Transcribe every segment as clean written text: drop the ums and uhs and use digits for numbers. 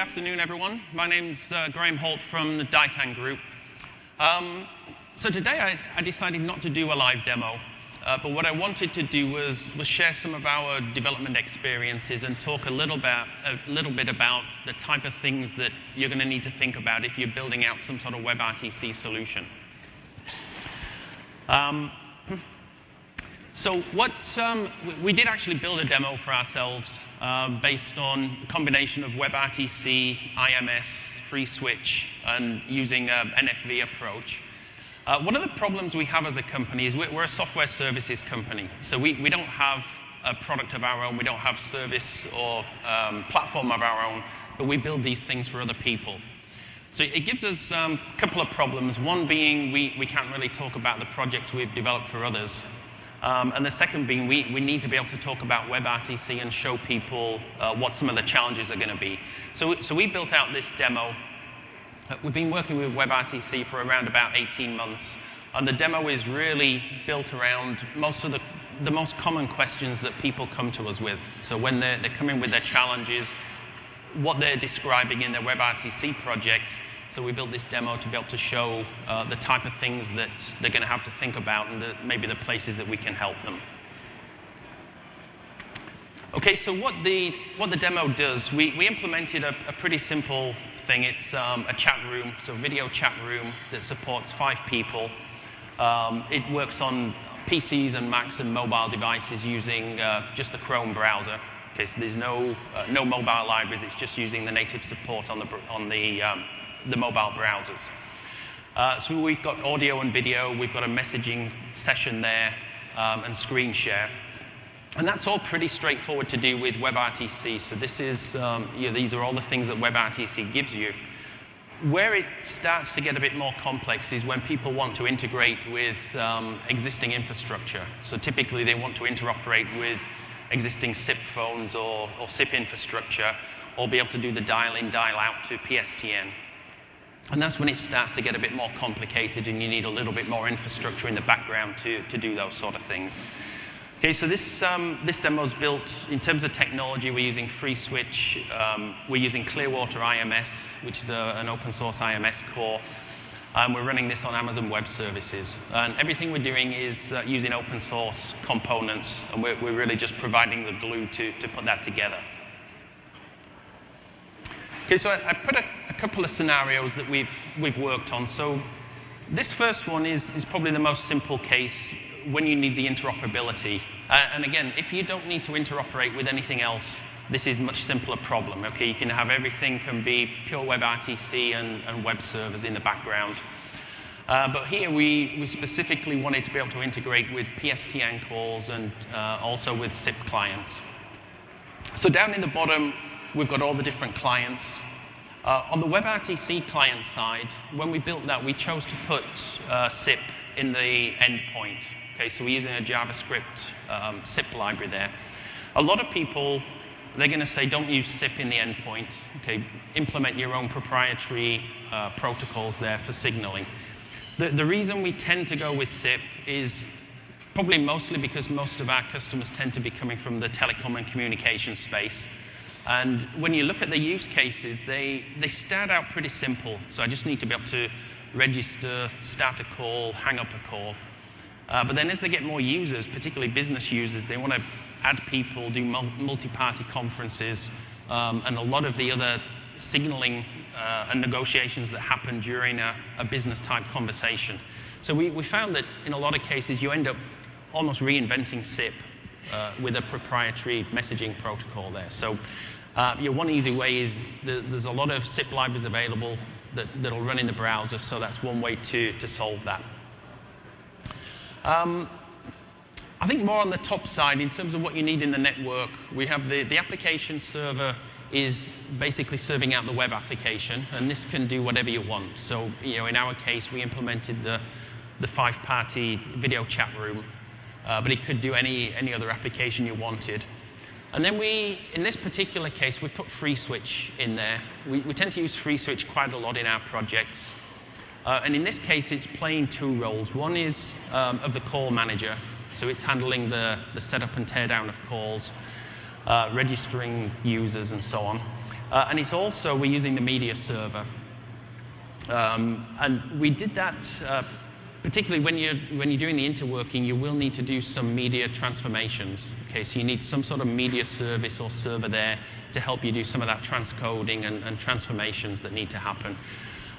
afternoon, everyone. My name's Graham Holt from the Daitan group. So today I decided not to do a live demo, but what I wanted to do was share some of our development experiences and talk a little bit about the type of things that you're going to need to think about if you're building out some sort of WebRTC solution. So we did actually build a demo for ourselves based on a combination of WebRTC, IMS, FreeSwitch, and using an NFV approach. One of the problems we have as a company is we're a software services company. So we don't have a product of our own. We don't have service or platform of our own, but we build these things for other people. So it gives us a couple of problems. One being we can't really talk about the projects we've developed for others. And the second being we need to be able to talk about WebRTC and show people what some of the challenges are going to be. So we built out this demo. We've been working with WebRTC for around about 18 months. And the demo is really built around most of the most common questions that people come to us with. So when they're coming with their challenges, what they're describing in their WebRTC projects. So we built this demo to be able to show the type of things that they're going to have to think about and maybe the places that we can help them. OK, so what the demo does, we implemented a pretty simple thing. It's a chat room, so a video chat room that supports 5 people. It works on PCs and Macs and mobile devices using just the Chrome browser. OK, so there's no mobile libraries. It's just using the native support on the mobile browsers. So we've got audio and video. We've got a messaging session there and screen share. And that's all pretty straightforward to do with WebRTC. So this is, these are all the things that WebRTC gives you. Where it starts to get a bit more complex is when people want to integrate with existing infrastructure. So typically they want to interoperate with existing SIP phones or SIP infrastructure, or be able to do the dial-in, dial-out to PSTN. And that's when it starts to get a bit more complicated and you need a little bit more infrastructure in the background to do those sort of things. OK, so this demo is built, in terms of technology, we're using FreeSwitch. We're using Clearwater IMS, which is an open source IMS core. We're running this on Amazon Web Services. And everything we're doing is using open source components, and we're really just providing the glue to put that together. OK, so I put a couple of scenarios that we've worked on. So this first one is probably the most simple case when you need the interoperability. And again, if you don't need to interoperate with anything else, this is a much simpler problem. OK, you can have everything can be pure WebRTC and web servers in the background. But here we specifically wanted to be able to integrate with PSTN calls and also with SIP clients. So down in the bottom, we've got all the different clients. On the WebRTC client side, when we built that, we chose to put SIP in the endpoint. Okay, so we're using a JavaScript SIP library there. A lot of people, they're going to say, don't use SIP in the endpoint. Okay, implement your own proprietary protocols there for signaling. The reason we tend to go with SIP is probably mostly because most of our customers tend to be coming from the telecom and communication space. And when you look at the use cases, they start out pretty simple. So I just need to be able to register, start a call, hang up a call. But then as they get more users, particularly business users, they want to add people, do multi-party conferences, and a lot of the other signaling and negotiations that happen during a business-type conversation. So we found that in a lot of cases, you end up almost reinventing SIP with a proprietary messaging protocol there. So one easy way is there's a lot of SIP libraries available that'll run in the browser, so that's one way to solve that. I think more on the top side, in terms of what you need in the network, we have the application server is basically serving out the web application, and this can do whatever you want. So in our case, we implemented the 5-party video chat room, but it could do any other application you wanted. And then in this particular case, we put FreeSwitch in there. We tend to use FreeSwitch quite a lot in our projects. And in this case, it's playing 2 roles. One is of the call manager. So it's handling the setup and teardown of calls, registering users, and so on. And it's also, we're using the media server. And we did that, particularly when you're doing the interworking, you will need to do some media transformations. Okay, so you need some sort of media service or server there to help you do some of that transcoding and transformations that need to happen.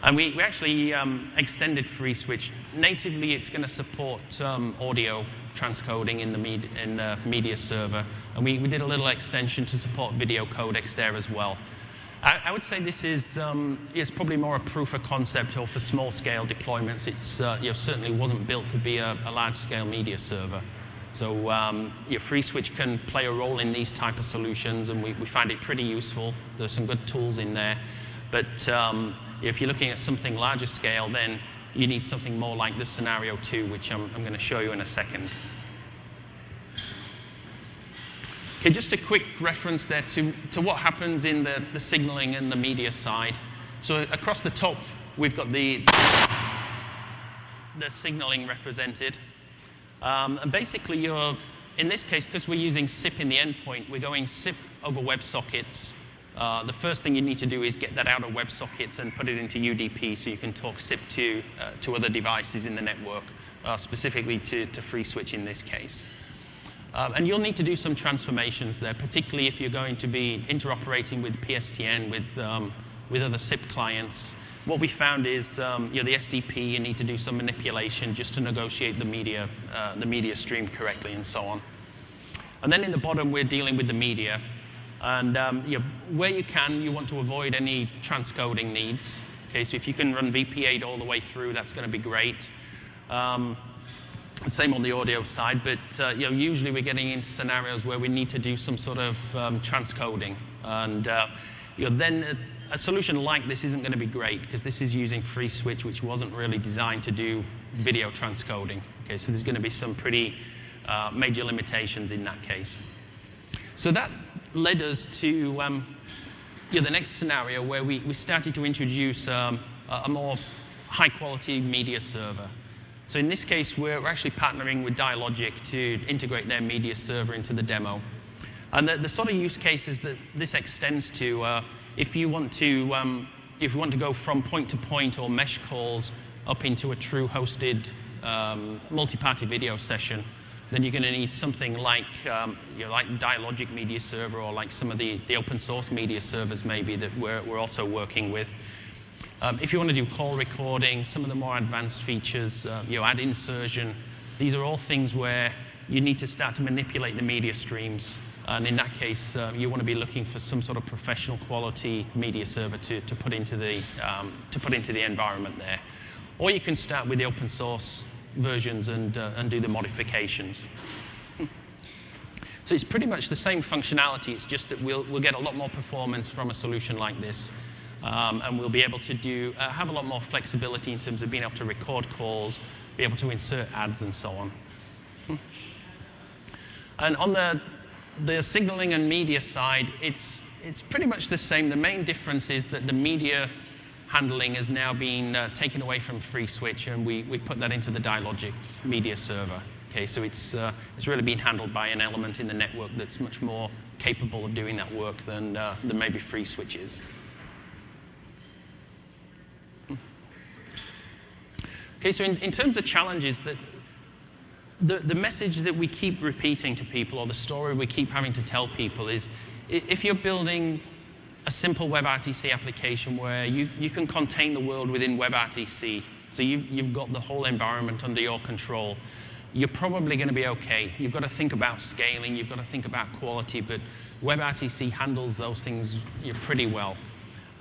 And we actually extended FreeSwitch. Natively, it's going to support audio transcoding in the media server. And we did a little extension to support video codecs there as well. I would say this is probably more a proof of concept or for small-scale deployments. It's certainly wasn't built to be a large-scale media server. So your FreeSwitch can play a role in these type of solutions, and we find it pretty useful. There's some good tools in there. But if you're looking at something larger scale, then you need something more like this scenario 2, which I'm going to show you in a second. Okay, just a quick reference there to what happens in the signaling and the media side. So across the top, we've got the signaling represented. And basically, in this case, because we're using SIP in the endpoint, we're going SIP over WebSockets. The first thing you need to do is get that out of WebSockets and put it into UDP so you can talk SIP to other devices in the network, specifically to FreeSwitch in this case. And you'll need to do some transformations there, particularly if you're going to be interoperating with PSTN, with other SIP clients. What we found is, the SDP, you need to do some manipulation just to negotiate the media stream correctly and so on. And then in the bottom, we're dealing with the media. And where you can, you want to avoid any transcoding needs. Okay, so if you can run VP8 all the way through, that's going to be great. Same on the audio side, but usually we're getting into scenarios where we need to do some sort of transcoding. And then a solution like this isn't going to be great because this is using FreeSwitch, which wasn't really designed to do video transcoding. Okay, so there's going to be some pretty major limitations in that case. So that led us to the next scenario where we started to introduce a more high-quality media server. So in this case, we're actually partnering with Dialogic to integrate their media server into the demo. And the sort of use cases that this extends to, if you want to go from point-to-point or mesh calls up into a true hosted multi-party video session, then you're going to need something like Dialogic media server or like some of the open source media servers maybe that we're also working with. If you want to do call recording, some of the more advanced features, ad insertion, these are all things where you need to start to manipulate the media streams. And in that case, you want to be looking for some sort of professional quality media server to put into the environment there. Or you can start with the open source versions and do the modifications. So it's pretty much the same functionality. It's just that we'll get a lot more performance from a solution like this. And we'll be able to have a lot more flexibility in terms of being able to record calls, be able to insert ads, and so on. And on the signaling and media side, it's pretty much the same. The main difference is that the media handling has now been taken away from FreeSwitch, and we put that into the Dialogic media server. Okay, so it's really being handled by an element in the network that's much more capable of doing that work than maybe FreeSwitch is. Okay, so in terms of challenges, the message that we keep repeating to people, or the story we keep having to tell people is, if you're building a simple WebRTC application where you can contain the world within WebRTC, so you've got the whole environment under your control, you're probably going to be okay. You've got to think about scaling, you've got to think about quality, but WebRTC handles those things pretty well.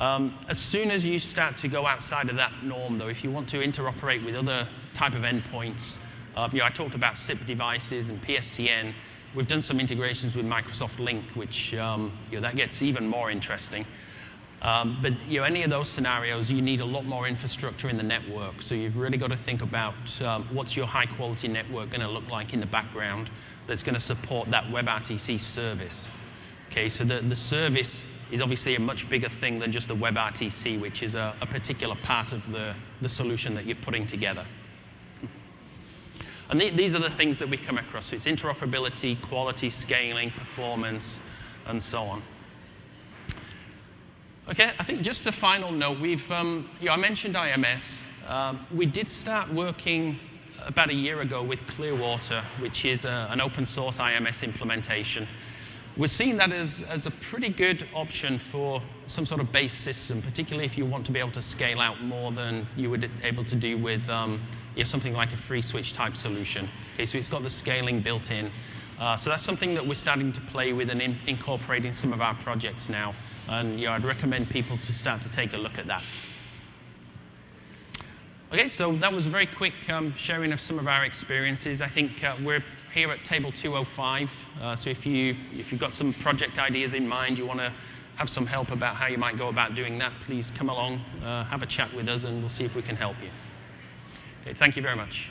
As soon as you start to go outside of that norm, though, if you want to interoperate with other type of endpoints, I talked about SIP devices and PSTN. We've done some integrations with Microsoft Link, which that gets even more interesting. But any of those scenarios, you need a lot more infrastructure in the network. So you've really got to think about what's your high-quality network going to look like in the background that's going to support that WebRTC service. Okay, so the service is obviously a much bigger thing than just the WebRTC, which is a particular part of the solution that you're putting together. And these are the things that we come across. So it's interoperability, quality, scaling, performance, and so on. Okay, I think just a final note. I mentioned IMS. We did start working about a year ago with Clearwater, which is an open source IMS implementation. We're seeing that as a pretty good option for some sort of base system, particularly if you want to be able to scale out more than you would be able to do with something like a free switch type solution. Okay, so it's got the scaling built in. So that's something that we're starting to play with and incorporating some of our projects now. And I'd recommend people to start to take a look at that. Okay, so that was a very quick sharing of some of our experiences. I think we're here at table 205. So if you've got some project ideas in mind, you want to have some help about how you might go about doing that, please come along, have a chat with us, and we'll see if we can help you. Okay, thank you very much.